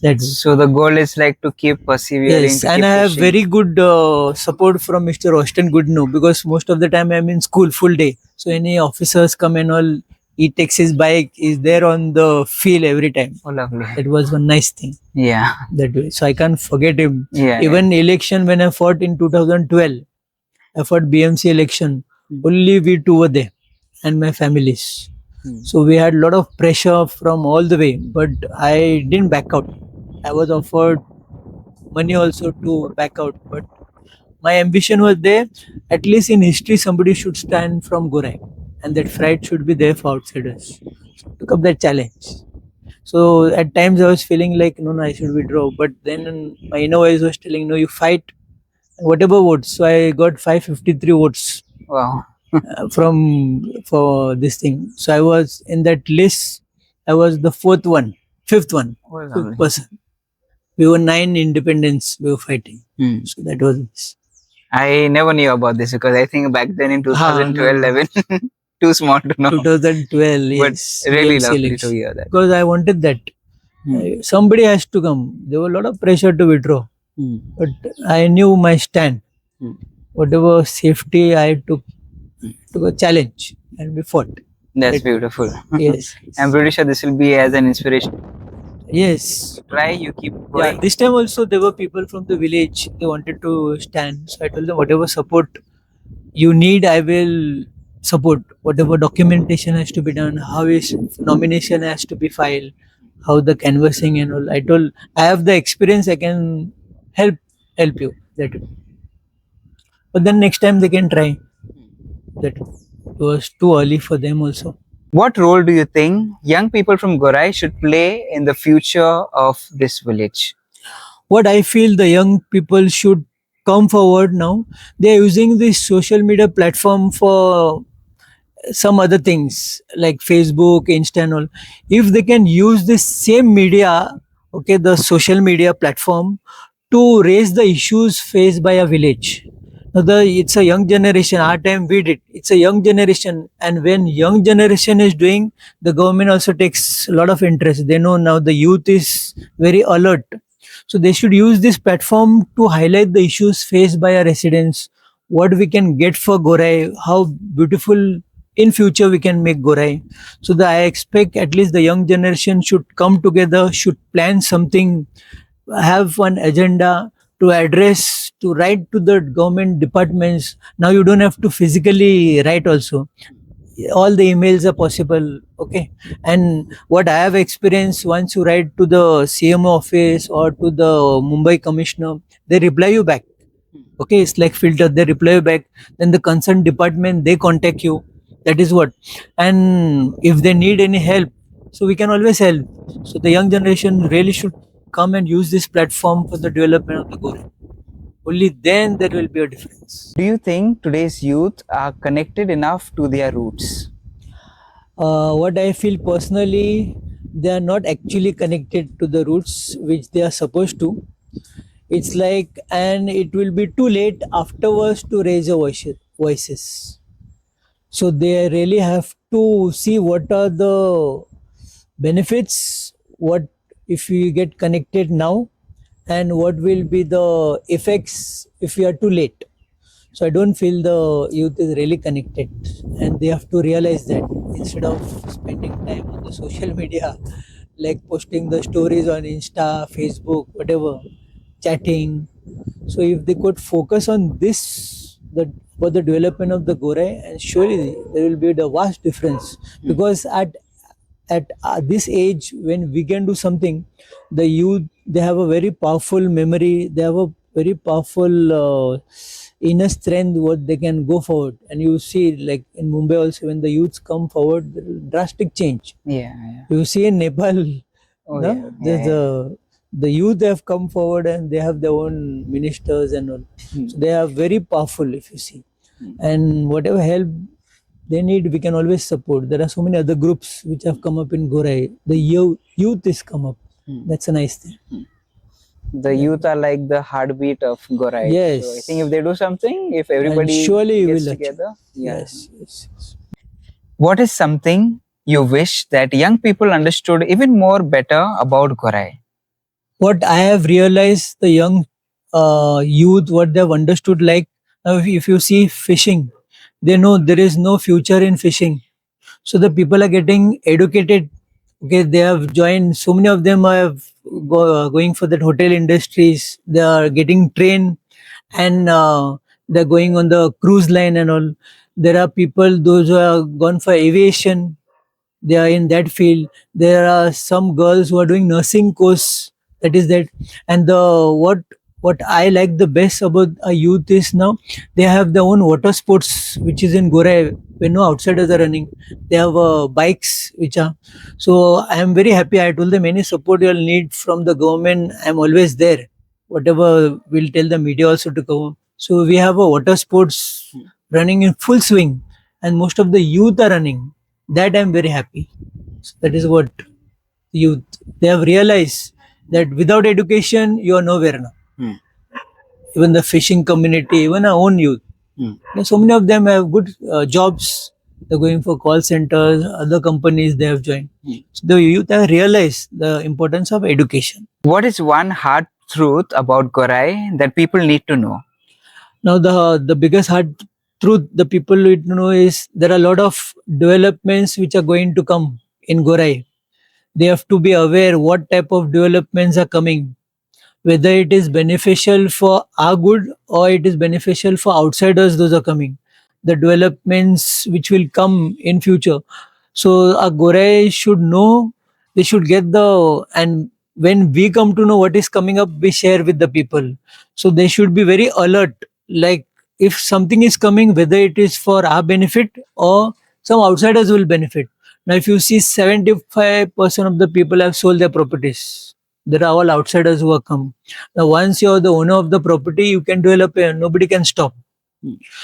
That way. So the goal is like to keep persevering, Yes, to and keep I have pushing. very good support from Mr. Austin Goodnow, because most of the time I'm in school full day. So any officers come and all, he takes his bike, is there on the field every time. Oh, lovely. It was one nice thing Yeah. that way. So I can't forget him. Yeah. Even election when I fought in 2012, I fought BMC election. Only we two were there, and my families. So we had a lot of pressure from all the way, but I didn't back out. I was offered money also to back out, but my ambition was there. At least in history, somebody should stand from Gorai, and that fight should be there for outsiders. Took up that challenge. So at times I was feeling like, no, no, I should withdraw. But then my inner voice was telling, no, you fight, whatever votes. So I got 553 votes. Wow. From for this thing. So I was in that list. I was the fifth one, fifth person. We were 9 independents. We were fighting. So that was this. I never knew about this because I think back then in 2012, 11, too small to know. 2012, But yes. really BMC lovely to election. hear that. Because I wanted that. Somebody has to come. There was a lot of pressure to withdraw. But I knew my stand. Whatever safety I took a challenge, and we fought. That's beautiful. Yes. I'm pretty sure this will be as an inspiration. Yes. Try, you keep Yeah, going. this time also there were people from the village. They wanted to stand. So I told them, whatever support you need, I will support. Whatever documentation has to be done, how is nomination has to be filed, how the canvassing and all. I told, I have the experience. I can help you. That. But then next time they can try. That it was too early for them also. What role do you think young people from Gorai should play in the future of this village? What I feel, the young people should come forward now. They are using this social media platform for some other things like Facebook, Insta and all. If they can use this same media, okay, the social media platform, to raise the issues faced by a village. Now it's a young generation. Our time we did. It's a young generation, and when young generation is doing, the government also takes a lot of interest. They know now the youth is very alert, so they should use this platform to highlight the issues faced by our residents. What we can get for Gorai, how beautiful in future we can make Gorai. So I expect at least the young generation should come together, should plan something, have one agenda to address, to write to the government departments. Now you don't have to physically write also. All the emails are possible, okay. And what I have experienced, once you write to the CMO office or to the Mumbai commissioner, they reply you back. Okay, it's like filter, they reply you back. Then the concerned department, they contact you. That is what. And if they need any help, so we can always help. So the young generation really should come and use this platform for the development of the Gorai. Only then there will be a difference. Do you think today's youth are connected enough to their roots? What I feel personally, they are not actually connected to the roots which they are supposed to. It's like, and it will be too late afterwards to raise your voices. So they really have to see what are the benefits, what if we get connected now, and what will be the effects if we are too late. So I don't feel the youth is really connected, and they have to realize that instead of spending time on the social media, like posting the stories on Insta, Facebook, whatever, chatting. So if they could focus on this, the for the development of the Gorai, and surely there will be the vast difference. Because at this age when we can do something, the youth, they have a very powerful memory, they have a very powerful inner strength what they can go forward. And you see, like in Mumbai also, when the youths come forward, there is drastic change. Yeah, yeah. You see in Nepal, Oh, no, yeah, there's yeah, yeah. the youth have come forward and they have their own ministers and all. So they are very powerful if you see. And whatever help they need, we can always support. There are so many other groups which have come up in Gorai. The youth is come up. That's a nice thing. The youth are like the heartbeat of Gorai. So I think if Yes, they do something, if and everybody surely you gets will achieve. together, yeah. Yes, yes, yes. What is something you wish that young people understood even more better about Gorai? What I have realized, the young youth, what they've understood, like now if you see fishing, they know there is no future in fishing. So the people are getting educated. Okay, they have joined. So many of them are going for that hotel industries. They are getting trained, and they're going on the cruise line and all. There are people those who are gone for aviation, they are in that field. There are some girls who are doing nursing course, that is that. And the what I like the best about a youth is now they have their own water sports which is in Gorai, when no outsiders are running. They have bikes which are, so I am very happy. I told them any support you'll need from the government, I'm always there. Whatever, we'll tell the media also to come. So we have a water sports running in full swing, and most of the youth are running. That I'm very happy. So that is what youth, they have realized that without education you are nowhere now. Even the fishing community, even our own youth, so many of them have good jobs. They're going for call centers, other companies they have joined. So the youth have realized the importance of education. What is one hard truth about Gorai that people need to know? Now the biggest hard truth the people need to know is there are a lot of developments which are going to come in Gorai. They have to be aware what type of developments are coming, whether it is beneficial for our good or it is beneficial for outsiders those are coming, the developments which will come in future. So a Gorai should know, they should get the, and when we come to know what is coming up, we share with the people. So they should be very alert, like if something is coming, whether it is for our benefit or some outsiders will benefit. Now if you see 75% of the people have sold their properties, there are all outsiders who have come. Now once you're the owner of the property, you can develop it, nobody can stop.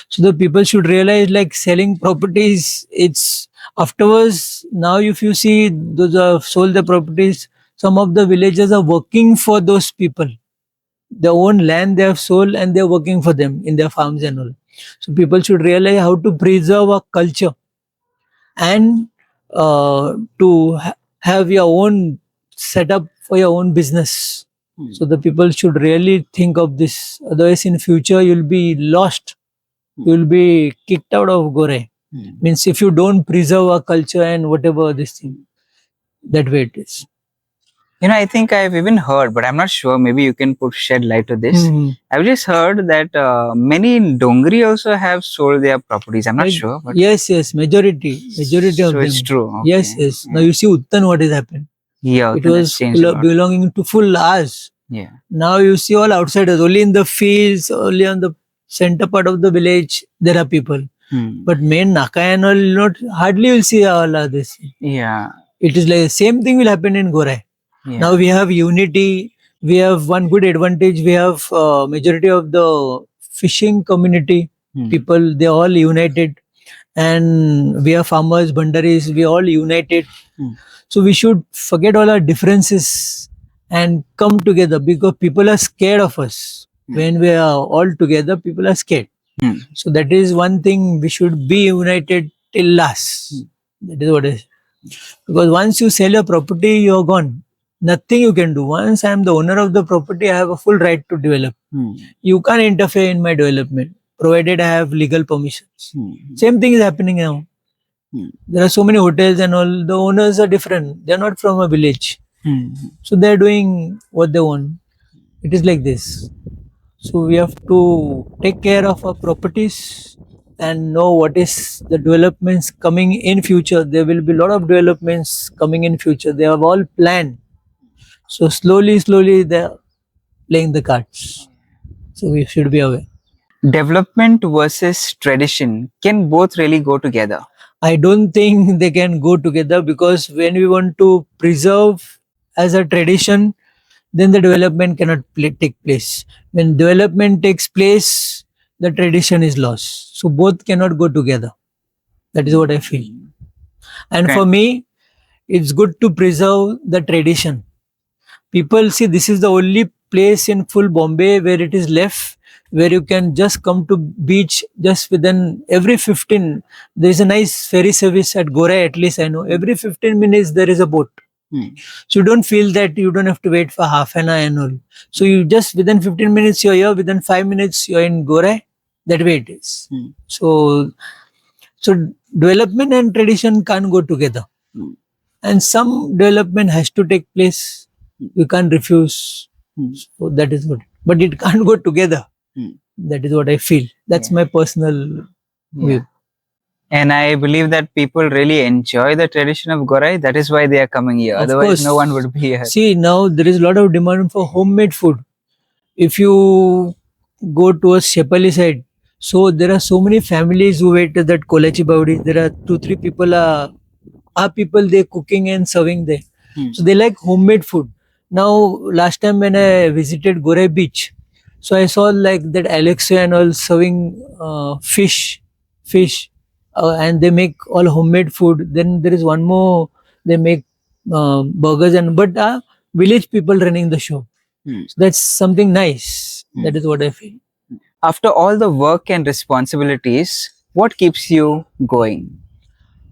So the people should realize, like selling properties, it's afterwards. Now if you see those who have sold the properties, some of the villagers are working for those people. Their own land they have sold and they're working for them in their farms and all. So people should realize how to preserve our culture, and to have your own setup for your own business. So the people should really think of this. Otherwise, in future, you'll be lost. You'll be kicked out of Gorai. Means if you don't preserve our culture and whatever this thing, that way it is. I think I've even heard, but I'm not sure. Maybe you can put shed light to this. I've just heard that many in Dongri also have sold their properties. I'm not sure, but Yes, yes, majority of so them. it's true. Yes, Okay. yes. Now you see Uttan, what has happened. Yeah, It then that's was changed a lot. belonging to full ours. Yeah. Now you see all outsiders, only in the fields, only on the center part of the village, there are people. But main Naka and all, not hardly you'll see all of this. Yeah. It is like same thing will happen in Gorai. Yeah. Now we have unity. We have one good advantage. We have majority of the fishing community people. They all united, and we are farmers, bandaris. We all united. So we should forget all our differences and come together, because people are scared of us. When we are all together, people are scared. So that is one thing, we should be united till last. That is what it is. Because once you sell your property, you're gone. Nothing you can do. Once I am the owner of the property, I have a full right to develop. You can't interfere in my development, provided I have legal permissions. Same thing is happening now. There are so many hotels and all. The owners are different. They are not from a village. So they are doing what they want. It is like this. So we have to take care of our properties and know what is the developments coming in future. There will be a lot of developments coming in future. They have all planned. So slowly they're playing the cards. So we should be aware. Development versus tradition can both really go together. I don't think they can go together, because when we want to preserve as a tradition, then the development cannot take place. When development takes place, the tradition is lost. So both cannot go together. That is what I feel. And Okay. for me, it's good to preserve the tradition. People see this is the only place in full Bombay where it is left, where you can just come to beach just within every 15. There is a nice ferry service at Gorai, at least I know. Every 15 minutes there is a boat. So you don't feel that you don't have to wait for half an hour and all. So you just within 15 minutes you're here, within 5 minutes you're in Gorai. That way it is. So development and tradition can't go together. And some development has to take place. You can't refuse. So that is good. But it can't go together. That is what I feel. That's my personal view. And I believe that people really enjoy the tradition of Gorai. That is why they are coming here. Of Otherwise, course. no one would be here. See, now there is a lot of demand for homemade food. If you go towards Shepali side, so there are so many families who wait at that Kolachi Bawdi. There are 2-3 people are people they cooking and serving there. So they like homemade food. Now last time when I visited Gorai beach, so I saw like that Alexia and all serving fish, and they make all homemade food. Then there is one more, they make burgers, and but village people running the show. So that's something nice. That is what I feel. After all the work and responsibilities, what keeps you going?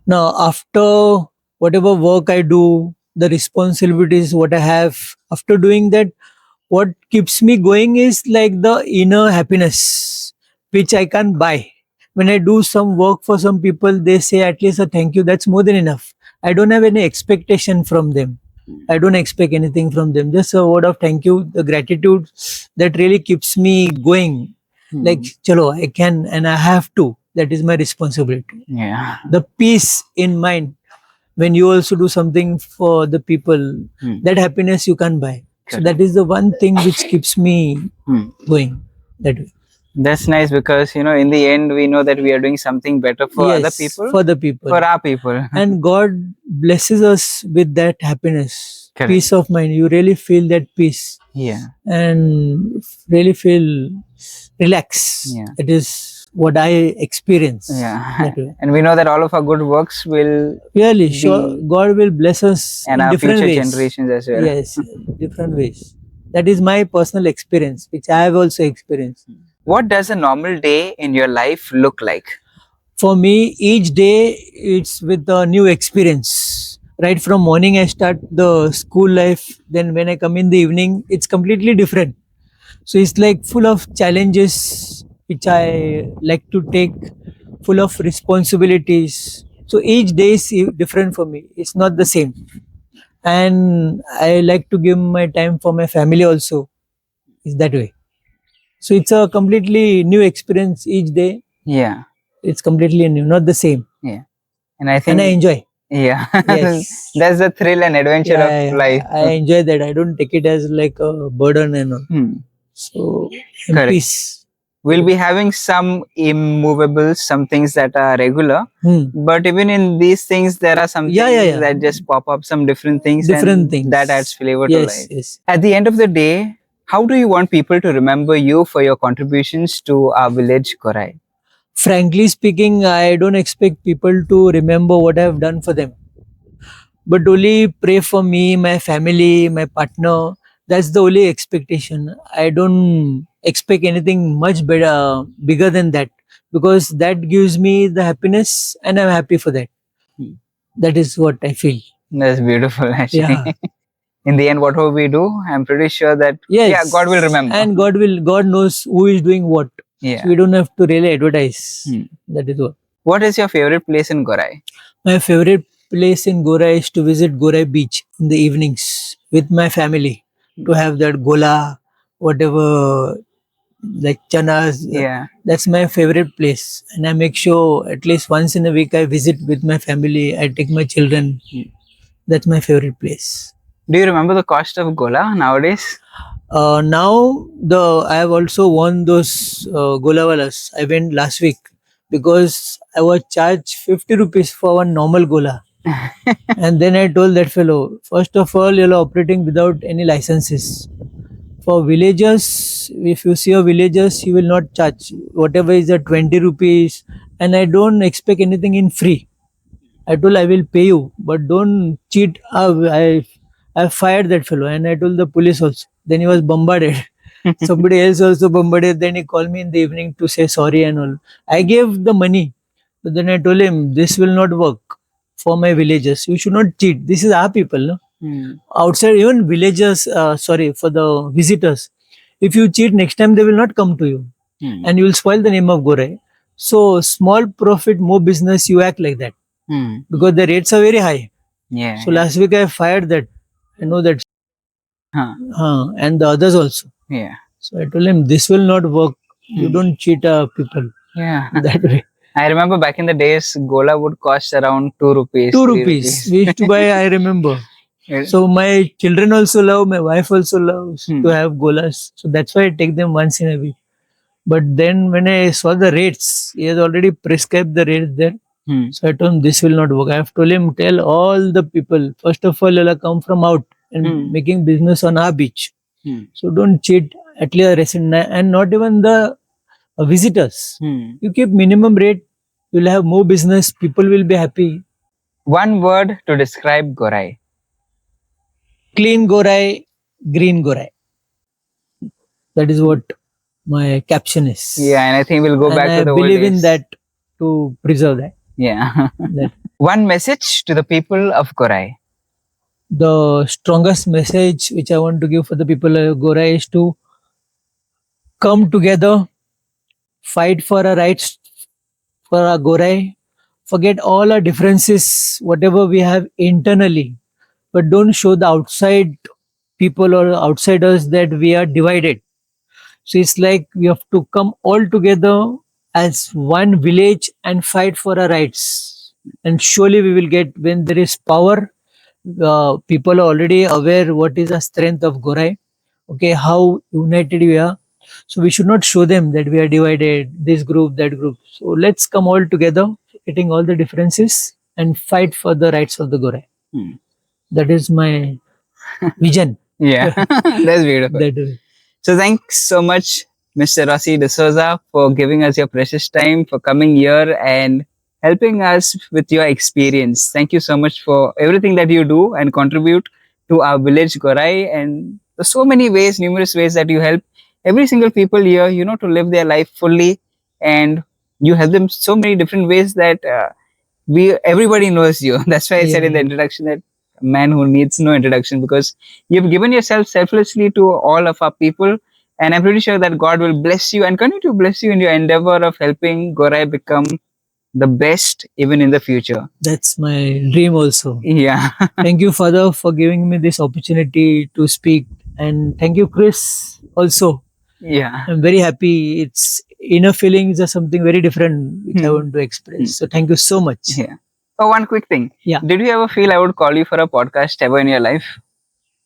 Now, after whatever work I do, the responsibilities what I have, after doing that, what keeps me going is like the inner happiness, which I can't buy. When I do some work for some people, they say at least a thank you. That's more than enough. I don't have any expectation from them. I don't expect anything from them. Just a word of thank you, the gratitude that really keeps me going. Like, chalo, I can and I have to. That is my responsibility. Yeah. The peace in mind when you also do something for the people, that happiness you can't buy. So that is the one thing which keeps me going that way. That's nice, because in the end we know that we are doing something better for other people, for the people, for our people. and God blesses us with that happiness, Correct. peace of mind. You really feel that peace, Yeah. and really feel relax. Yeah. It is what I experience. Yeah. That way. And we know that all of our good works will Really, sure, God will bless us and in our different future ways. generations as well. Yes, different ways. That is my personal experience, which I have also experienced. What does a normal day in your life look like? For me, each day it's with a new experience. Right from morning, I start the school life. Then when I come in the evening, it's completely different. So it's like full of challenges, which I like to take, full of responsibilities. So each day is different for me. It's not the same. And I like to give my time for my family also. It's that way. So it's a completely new experience each day. Yeah. It's completely new, not the same. Yeah. And I think, And I enjoy. yeah, Yes. that's the thrill and adventure Yeah, of life. I enjoy that. I don't take it as like a burden and all. So in Correct. peace. We'll be having some immovables, some things that are regular, but even in these things there are some things that just pop up, some different things, and things that adds flavor to life. Yes. At the end of the day, how do you want people to remember you for your contributions to our village, Gorai? Frankly speaking, I don't expect people to remember what I have done for them, but only pray for me, my family, my partner, That's the only expectation. I don't expect anything much better, bigger than that, because that gives me the happiness, and I'm happy for that. Hmm. That is what I feel. That's beautiful, actually. Yeah. In the end, whatever we do, I'm pretty sure that, yeah, God will Yes. remember. And God knows who is doing what. So Yeah. we don't have to really advertise. Hmm. That is what. What is your favorite place in Gorai? My favorite place in Gorai is to visit Gorai beach in the evenings with my family, to have that gola, whatever, like chanas. Yeah. That's my favorite place, and I make sure at least once in a week I visit with my family. I take my children. Hmm. That's my favorite place. Do you remember the cost of Gola nowadays? Now I have also won those golawalas. I went last week because I was charged 50 rupees for one normal gola. And then I told that fellow, first of all, you're operating without any licenses. For villagers, if you see a villagers, you will not charge whatever is the 20 rupees, and I don't expect anything in free. I told I will pay you, but don't cheat. I fired that fellow, and I told the police also. Then he was bombarded. Somebody else also bombarded. Then he called me in the evening to say sorry and all. I gave the money, but then I told him this will not work for my villagers. You should not cheat. This is our people, no? Hmm. Outside, even villagers. Sorry for the visitors. If you cheat next time, they will not come to you, Hmm. and you will spoil the name of Gorai. So small profit, more business. You act like that Hmm. because the rates are very high. Yeah. So Yeah. last week I fired that. I know that, Huh. and the others also. Yeah. So I told him this will not work. You Hmm. don't cheat people Yeah. that way. I remember back in the days, Gola would cost around 2 rupees, 2 3 rupees rupees. we used to buy. I remember. Yeah. So my children also love. My wife also loves Hmm. to have golas. So that's why I take them once in a week. But then when I saw the rates, he has already prescribed the rates there. Hmm. So I told him this will not work. I have told him, tell all the people, first of all, you'll come from out and Hmm. making business on our beach. Hmm. So don't cheat at least a resident and not even the visitors. Hmm. You keep minimum rate, you'll have more business, people will be happy. One word to describe Gorai. Clean Gorai, green Gorai. That is what my caption is. Yeah, and I think we'll go And back I to the old believe in days. that to preserve that. Yeah. That One message to the people of Gorai. the strongest message which I want to give for the people of Gorai is to come together, fight for our rights for our Gorai, forget all our differences, whatever we have internally, but don't show the outside people or outsiders that we are divided. So it's like we have to come all together as one village and fight for our rights. And surely we will get when there is power. People are already aware what is the strength of Gorai. Okay, how united we are. So we should not show them that we are divided, this group, that group. So let's come all together, getting all the differences and fight for the rights of the Gorai. Hmm. That is my vision. Yeah, that's beautiful. That way. So thanks so much, Mr. Rossi D'Souza, for giving us your precious time, for coming here and helping us with your experience. Thank you so much for everything that you do and contribute to our village, Gorai, and there's so many ways, numerous ways that you help every single people here, to live their life fully, and you help them so many different ways that everybody knows you. That's why I said in the Yeah. introduction that a man who needs no introduction, because you've given yourself selflessly to all of our people, and I'm pretty sure that God will bless you and continue to bless you in your endeavor of helping Gorai become the best even in the future. That's my dream also. Yeah. Thank you, Father, for giving me this opportunity to speak. And thank you, Chris, also. Yeah. I'm very happy. It's inner feelings are something very different which I Hmm. want to express. So thank you so much. Yeah. Oh, one quick thing. Yeah. Did you ever feel I would call you for a podcast ever in your life?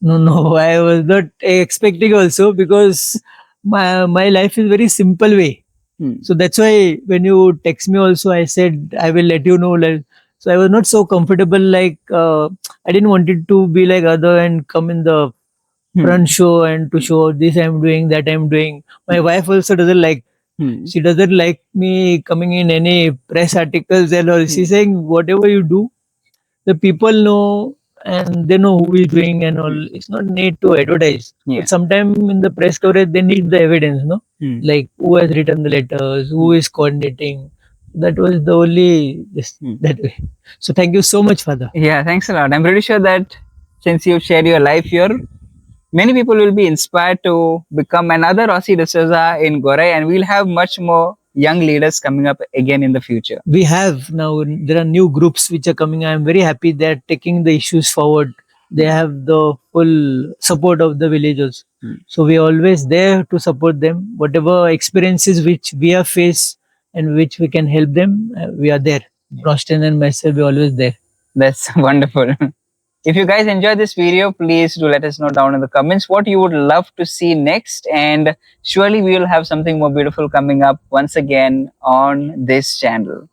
No, no, I was not expecting also because my life is very simple way. Hmm. So that's why when you text me also, I said I will let you know. Like, so I was not so comfortable. Like I didn't want it to be like other and come in the Hmm. front show and to show this I'm doing, that I'm doing. My wife also doesn't like. Hmm. She doesn't like me coming in any press articles and all. She's saying whatever you do, the people know. and they know who is doing and all. It's not need to advertise. Yeah. But sometimes in the press coverage, they need the evidence, no? Like who has written the letters, who is coordinating. That was the only this that way. So thank you so much, Father. Yeah, thanks a lot. I'm pretty sure that since you've shared your life here, many people will be inspired to become another Rossi D'Souza in Gorai, and we'll have much more young leaders coming up again in the future. We have now, there are new groups which are coming. I'm very happy they're taking the issues forward. They have the full support of the villagers. So we're always there to support them. Whatever experiences which we have faced and which we can help them, we are there. Rostin and myself, we're always there. That's wonderful. If you guys enjoyed this video, please do let us know down in the comments what you would love to see next. And surely we will have something more beautiful coming up once again on this channel.